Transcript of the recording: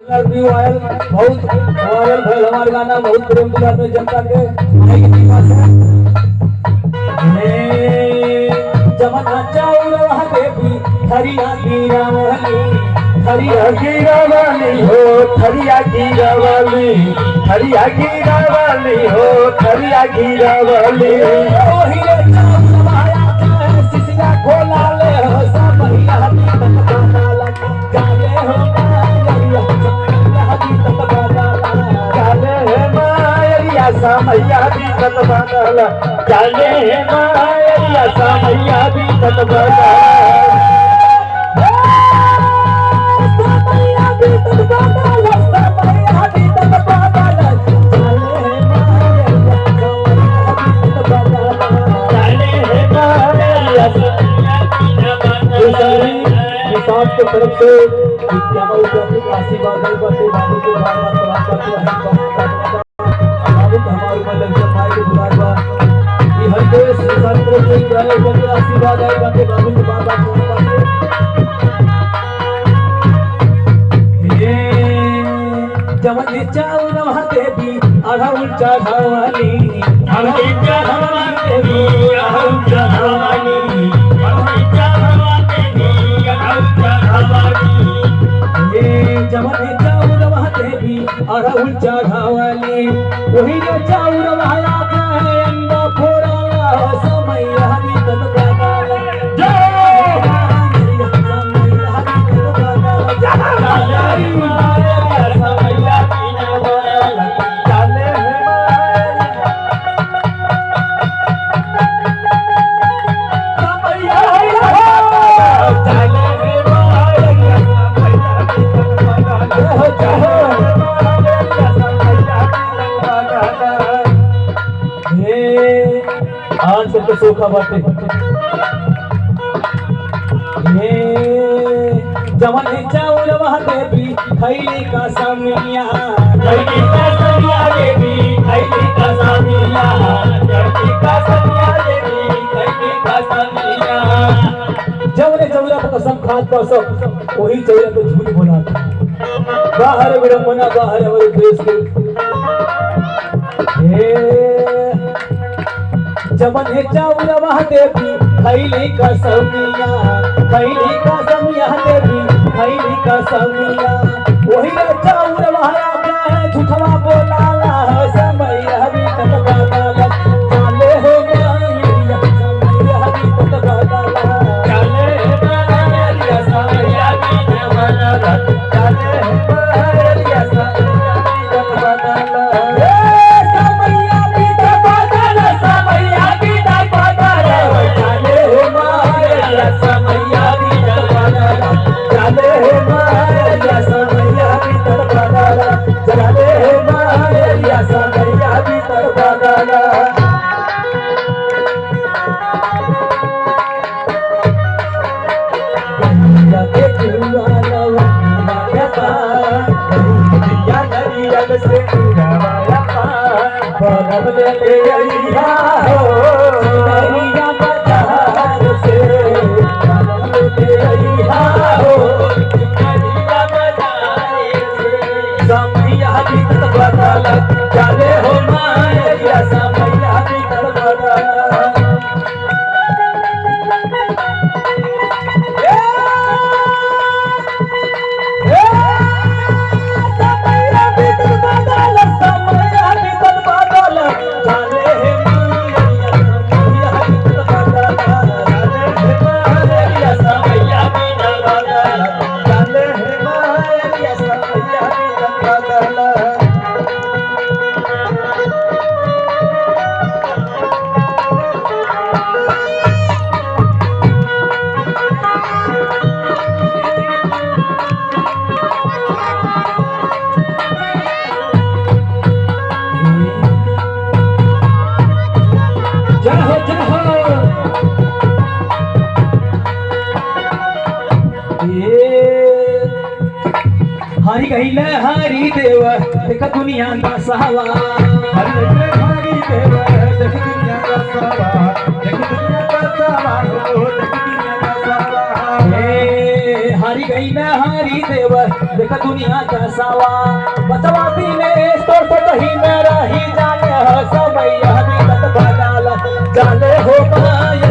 भी वायरल बहुत वायरल भइल हमार गाना बहुत प्रेम दुलार में जनता के आने की बात है। जमना चाउर वहाँ देवी हरिया गिरा वाली हो हरिया गिरा वाली हो हरिया गिरा वाली ओही रे चाउर माया सिसिया खोला ले हो सब महिला भी तकताला गाले हो मैया भी तत बदल चले माया मैया भी तत बदल मैया भी तत बदल मैया भी तत बदल किसान के तरफ से विज्ञापन के आशीर्वाद बाबू के बार-बार प्रणाम करते हैं। हमारे मतलब जमाई के बुलावा ये हर देश संत के जाए बंदे आशीर्वाद आए बाटे बाबू के बार-बार प्रणाम करते जवन चाउर वहाँ देवी अढ़ाउल चढ़ावाली अढ़ाउल चढ़ावाली देवी अढ़ाउल चढ़ावाली अढ़ाउल चढ़ावाली देवी अढ़ाउल चढ़ावाली ये जवन चाउर वहाँ देवी अढ़ाउल चढ़ावाली वही जो चाउर वहाँ आता है अंडा फोड़ा समय हरी तन गाला जय आज सबके सोखा बाटे जवन चाउर वहाँ देवी खैली का सामिया खैली का सामिया देवी खैली का सामिया खैली का सामिया देवी खैली का सामिया जवने चौरा पर कसम खात पर सब वही चौरा पे झूठ बोला बाहर विडंबना बाहर हमारे देश के जमन चाउर वहाँ देवी खैली का समिया देवी खैली का समिया वही चाउर वहाँ झूठवा बोला समय हरी तत बदल चाले हो माया समय हरी तत बदल चाले माया समय हरी तत बदल चाले माया समय हरी तत बदल चले हो माया समैया भी तत बदल हरी गईले हरी देव देख दुनिया का सहावा हरी देव देख दुनिया का सहावा देख दुनिया का सहावा देख दुनिया का सहावा हरी गईले हरी देव देख दुनिया कसावा बचवा दिनेश तो कहीं न रही जाने हो समैया बीतत बगाल जाने हो माया